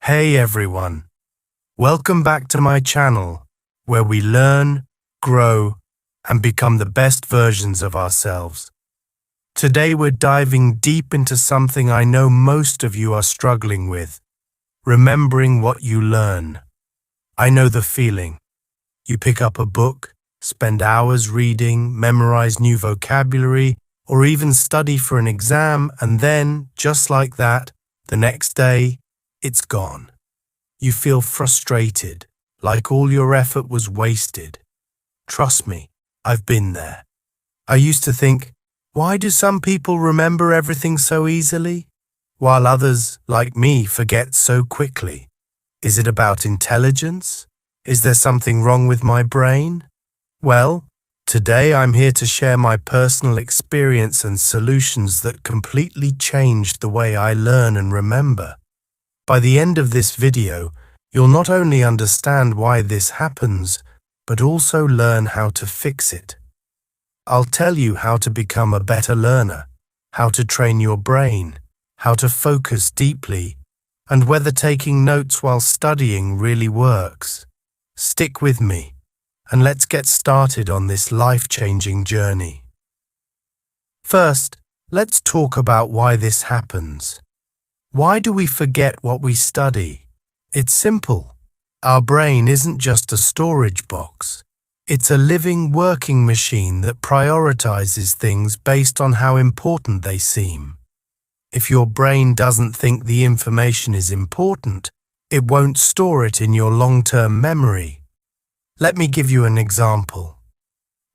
Hey everyone, welcome back to my channel where we learn, grow, and become the best versions of ourselves. Today we're diving deep into something I know most of you are struggling with, remembering what you learn. I know the feeling. You pick up a book, spend hours reading, memorize new vocabulary, or even study for an exam, and then, just like that, the next day, it's gone. You feel frustrated, like all your effort was wasted. Trust me, I've been there. I used to think, why do some people remember everything so easily, while others, like me, forget so quickly? Is it about intelligence? Is there something wrong with my brain? Well, today I'm here to share my personal experience and solutions that completely changed the way I learn and remember. By the end of this video, you'll not only understand why this happens, but also learn how to fix it. I'll tell you how to become a better learner, how to train your brain, how to focus deeply, and whether taking notes while studying really works. Stick with me, and let's get started on this life-changing journey. First, let's talk about why this happens. Why do we forget what we study? It's simple. Our brain isn't just a storage box. It's a living, working machine that prioritizes things based on how important they seem. If your brain doesn't think the information is important, it won't store it in your long-term memory. Let me give you an example.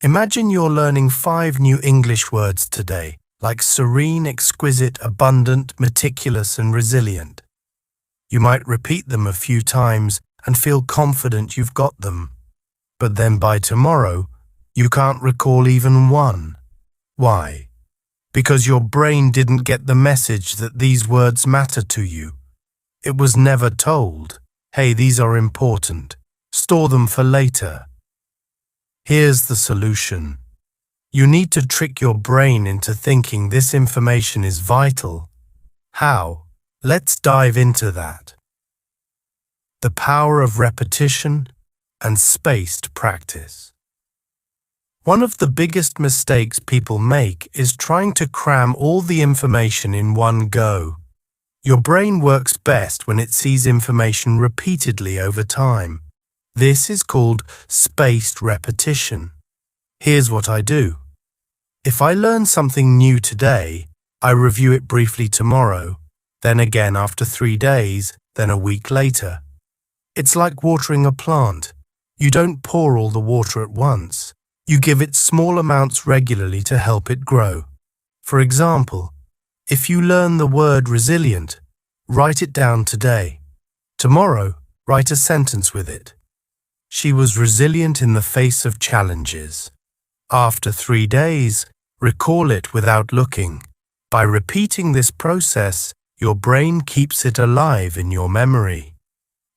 Imagine you're learning 5 new English words today, like serene, exquisite, abundant, meticulous, and resilient. You might repeat them a few times and feel confident you've got them. But then by tomorrow, you can't recall even one. Why? Because your brain didn't get the message that these words matter to you. It was never told, hey, these are important. Store them for later. Here's the solution. You need to trick your brain into thinking this information is vital. How? Let's dive into that. The power of repetition and spaced practice. One of the biggest mistakes people make is trying to cram all the information in one go. Your brain works best when it sees information repeatedly over time. This is called spaced repetition. Here's what I do. If I learn something new today, I review it briefly tomorrow, then again after 3 days, then a week later. It's like watering a plant. You don't pour all the water at once. You give it small amounts regularly to help it grow. For example, if you learn the word resilient, write it down today. Tomorrow, write a sentence with it. She was resilient in the face of challenges. After 3 days, recall it without looking. By repeating this process, your brain keeps it alive in your memory.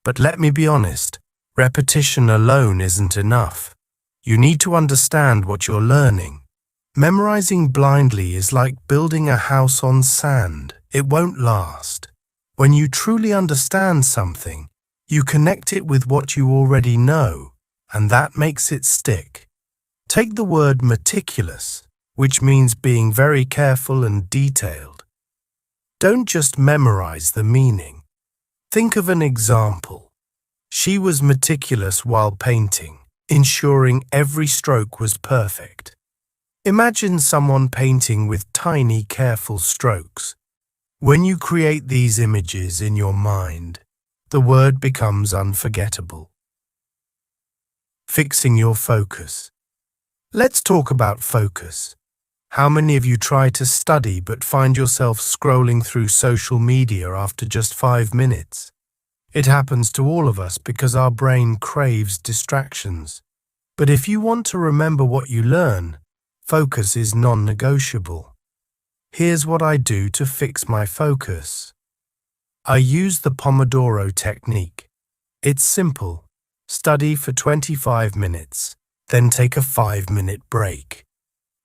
But let me be honest, repetition alone isn't enough. You need to understand what you're learning. Memorizing blindly is like building a house on sand. It won't last. When you truly understand something, you connect it with what you already know, and that makes it stick. Take the word meticulous, which means being very careful and detailed. Don't just memorize the meaning. Think of an example. She was meticulous while painting, ensuring every stroke was perfect. Imagine someone painting with tiny, careful strokes. When you create these images in your mind, the word becomes unforgettable. Fixing your focus. Let's talk about focus. How many of you try to study but find yourself scrolling through social media after just 5 minutes? It happens to all of us because our brain craves distractions. But if you want to remember what you learn, focus is non-negotiable. Here's what I do to fix my focus. I use the Pomodoro technique. It's simple. Study for 25 minutes, then take a 5-minute break.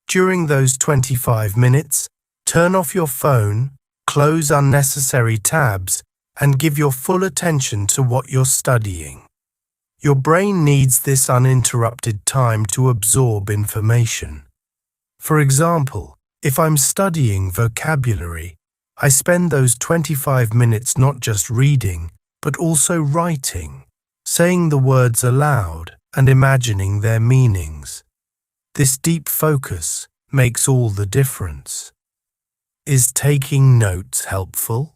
During those 25 minutes, turn off your phone, close unnecessary tabs, and give your full attention to what you're studying. Your brain needs this uninterrupted time to absorb information. For example, if I'm studying vocabulary, I spend those 25 minutes not just reading, but also writing, saying the words aloud and imagining their meanings. This deep focus makes all the difference. Is taking notes helpful?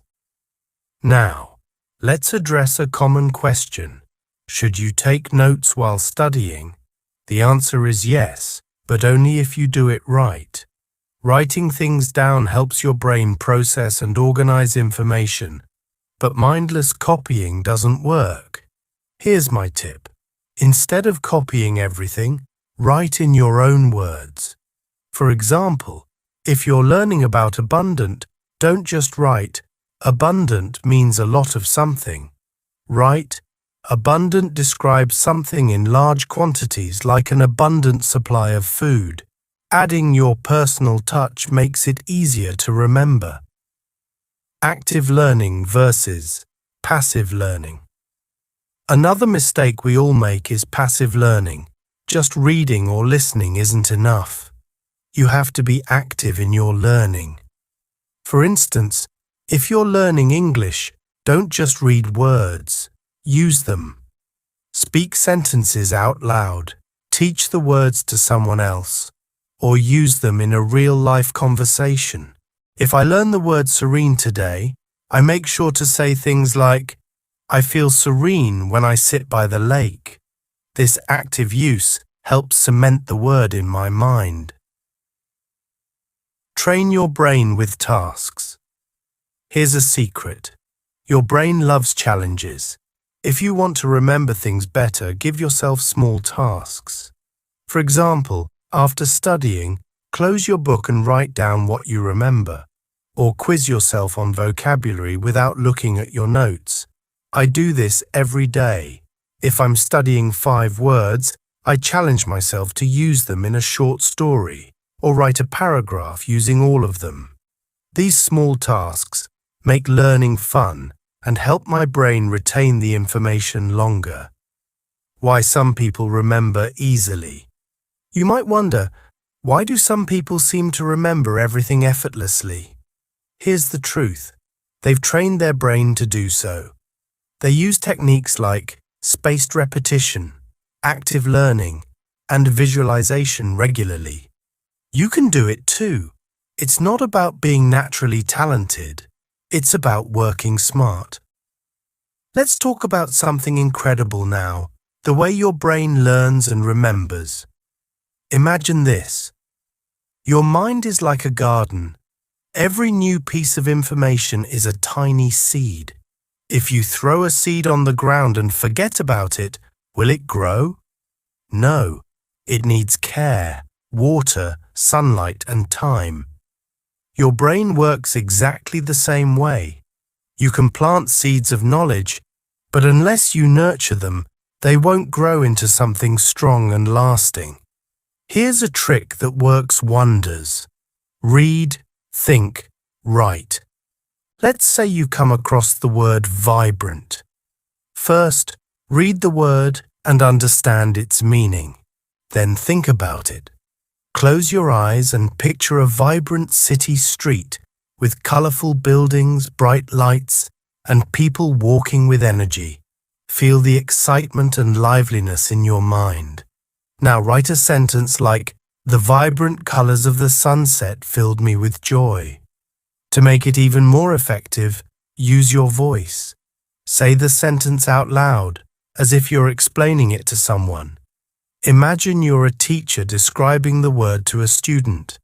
Now, let's address a common question. Should you take notes while studying? The answer is yes, but only if you do it right. Writing things down helps your brain process and organize information, but mindless copying doesn't work. Here's my tip. Instead of copying everything, write in your own words. For example, if you're learning about abundant, don't just write, abundant means a lot of something. Write, abundant describes something in large quantities like an abundant supply of food. Adding your personal touch makes it easier to remember. Active learning versus passive learning. Another mistake we all make is passive learning. Just reading or listening isn't enough. You have to be active in your learning. For instance, if you're learning English, don't just read words. Use them. Speak sentences out loud. Teach the words to someone else, or use them in a real-life conversation. If I learn the word serene today, I make sure to say things like, I feel serene when I sit by the lake. This active use helps cement the word in my mind. Train your brain with tasks. Here's a secret. Your brain loves challenges. If you want to remember things better, give yourself small tasks. For example, after studying, close your book and write down what you remember, or quiz yourself on vocabulary without looking at your notes. I do this every day. If I'm studying 5 words, I challenge myself to use them in a short story, or write a paragraph using all of them. These small tasks make learning fun and help my brain retain the information longer. Why some people remember easily. You might wonder, why do some people seem to remember everything effortlessly? Here's the truth. They've trained their brain to do so. They use techniques like spaced repetition, active learning, and visualization regularly. You can do it too. It's not about being naturally talented. It's about working smart. Let's talk about something incredible now, the way your brain learns and remembers. Imagine this. Your mind is like a garden. Every new piece of information is a tiny seed. If you throw a seed on the ground and forget about it, will it grow? No. It needs care, water, sunlight, and time. Your brain works exactly the same way. You can plant seeds of knowledge, but unless you nurture them, they won't grow into something strong and lasting. Here's a trick that works wonders. Read, think, write. Let's say you come across the word vibrant. First, read the word and understand its meaning. Then think about it. Close your eyes and picture a vibrant city street with colorful buildings, bright lights, and people walking with energy. Feel the excitement and liveliness in your mind. Now write a sentence like, "The vibrant colors of the sunset filled me with joy." To make it even more effective, use your voice. Say the sentence out loud, as if you're explaining it to someone. Imagine you're a teacher describing the word to a student.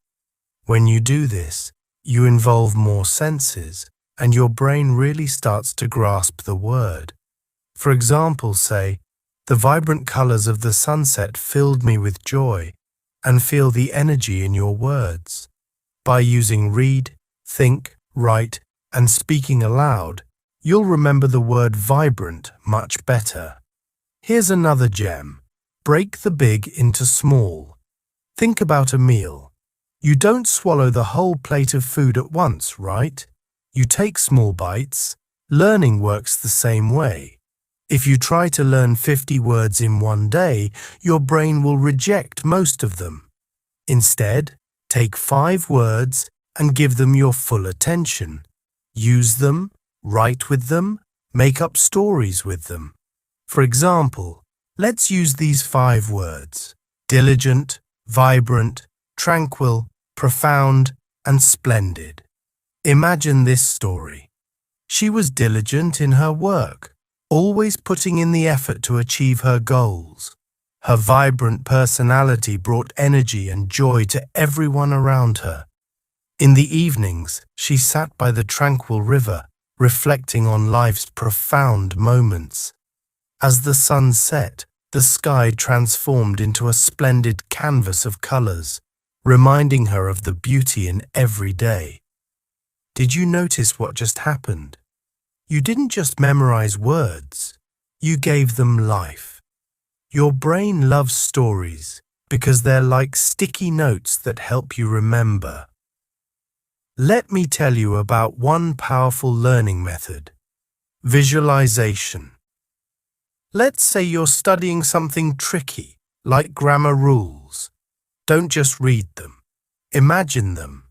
When you do this, you involve more senses, and your brain really starts to grasp the word. For example, say, "The vibrant colors of the sunset filled me with joy," and feel the energy in your words. By using read, think, write, and speaking aloud, you'll remember the word vibrant much better. Here's another gem. Break the big into small. Think about a meal. You don't swallow the whole plate of food at once, right? You take small bites, Learning works the same way. If you try to learn 50 words in one day, your brain will reject most of them. Instead, take 5 words and give them your full attention. Use them, write with them, make up stories with them. For example, let's use these 5 words: diligent, vibrant, tranquil, profound, and splendid. Imagine this story. She was diligent in her work, always putting in the effort to achieve her goals. Her vibrant personality brought energy and joy to everyone around her. In the evenings, she sat by the tranquil river, reflecting on life's profound moments. As the sun set, the sky transformed into a splendid canvas of colors, reminding her of the beauty in every day. Did you notice what just happened? You didn't just memorize words, you gave them life. Your brain loves stories because they're like sticky notes that help you remember. Let me tell you about one powerful learning method: visualization. Let's say you're studying something tricky, like grammar rules. Don't just read them. Imagine them.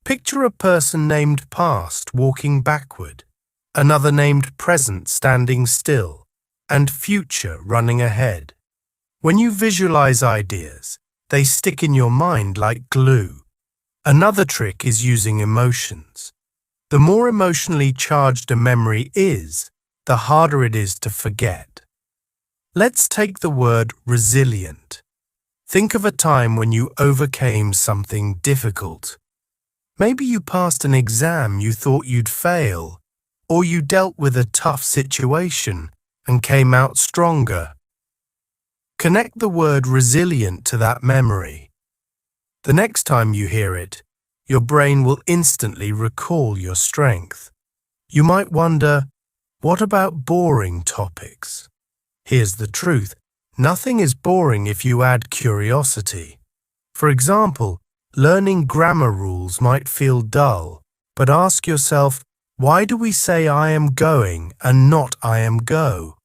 Picture a person named past walking backward, another named present standing still, and future running ahead. When you visualize ideas, they stick in your mind like glue. Another trick is using emotions. The more emotionally charged a memory is, the harder it is to forget. Let's take the word resilient. Think of a time when you overcame something difficult. Maybe you passed an exam you thought you'd fail, or you dealt with a tough situation and came out stronger. Connect the word resilient to that memory. The next time you hear it, your brain will instantly recall your strength. You might wonder, what about boring topics? Here's the truth. Nothing is boring if you add curiosity. For example, learning grammar rules might feel dull, but ask yourself, why do we say I am going and not I am go?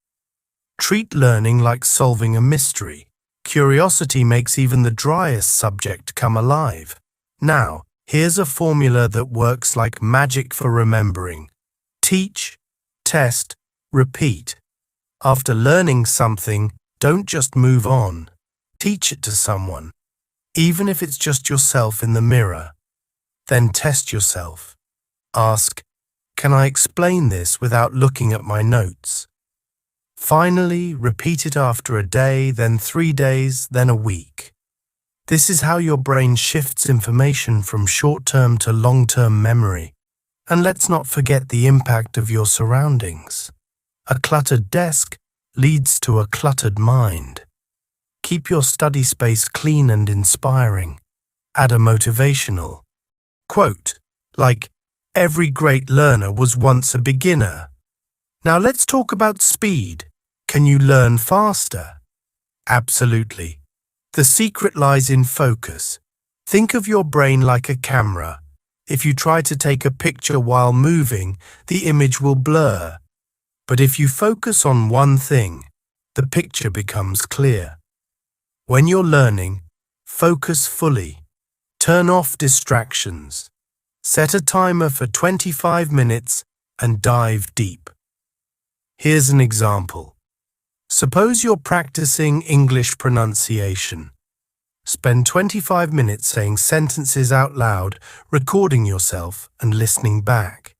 Treat learning like solving a mystery. Curiosity makes even the driest subject come alive. Now, here's a formula that works like magic for remembering. Teach, test, repeat. After learning something, don't just move on. Teach it to someone, even if it's just yourself in the mirror. Then test yourself. Ask, can I explain this without looking at my notes? Finally, repeat it after a day, then 3 days, then a week. This is how your brain shifts information from short-term to long-term memory. And let's not forget the impact of your surroundings. A cluttered desk leads to a cluttered mind. Keep your study space clean and inspiring. Add a motivational quote, like, every great learner was once a beginner. Now let's talk about speed. Can you learn faster? Absolutely. The secret lies in focus. Think of your brain like a camera. If you try to take a picture while moving, the image will blur. But if you focus on one thing, the picture becomes clear. When you're learning, focus fully. Turn off distractions. Set a timer for 25 minutes and dive deep. Here's an example. Suppose you're practicing English pronunciation. Spend 25 minutes saying sentences out loud, recording yourself and listening back.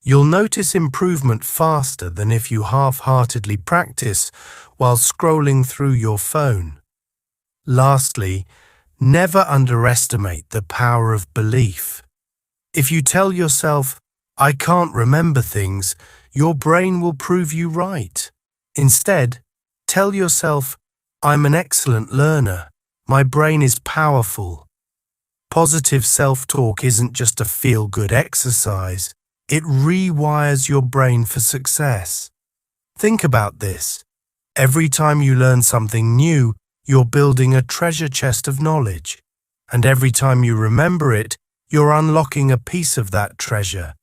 You'll notice improvement faster than if you half-heartedly practice while scrolling through your phone. Lastly, never underestimate the power of belief. If you tell yourself, I can't remember things, your brain will prove you right. Instead, tell yourself, I'm an excellent learner. My brain is powerful. Positive self-talk isn't just a feel-good exercise. It rewires your brain for success. Think about this. Every time you learn something new, you're building a treasure chest of knowledge. And every time you remember it, you're unlocking a piece of that treasure.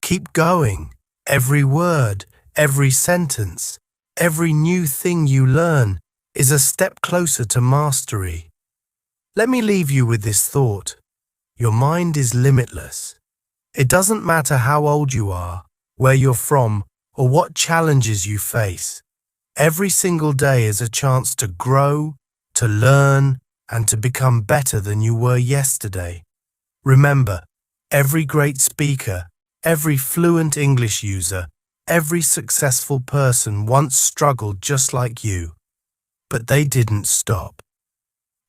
Keep going. Every word, every sentence, every new thing you learn is a step closer to mastery. Let me leave you with this thought. Your mind is limitless. It doesn't matter how old you are, where you're from, or what challenges you face. Every single day is a chance to grow, to learn, and to become better than you were yesterday. Remember, every great speaker, every fluent English user, every successful person once struggled just like you. But they didn't stop.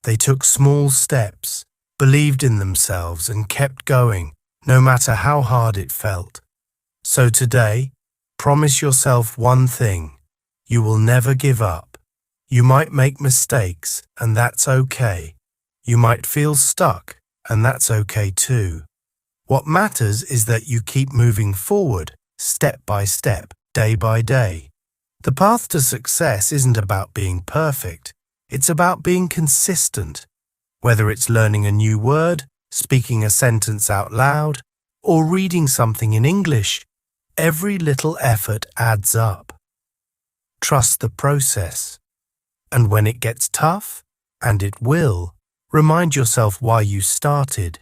They took small steps, believed in themselves, and kept going, no matter how hard it felt. So today, promise yourself one thing. You will never give up. You might make mistakes, and that's okay. You might feel stuck, and that's okay too. What matters is that you keep moving forward, step by step, day by day. The path to success isn't about being perfect. It's about being consistent. Whether it's learning a new word, speaking a sentence out loud, or reading something in English, every little effort adds up. Trust the process. And when it gets tough, and it will, remind yourself why you started.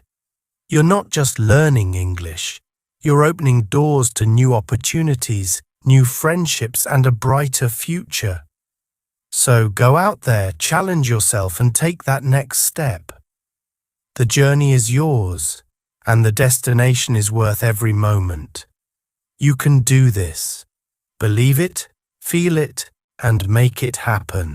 You're not just learning English. You're opening doors to new opportunities, new friendships, and a brighter future. So go out there, challenge yourself, and take that next step. The journey is yours, and the destination is worth every moment. You can do this. Believe it, feel it, and make it happen.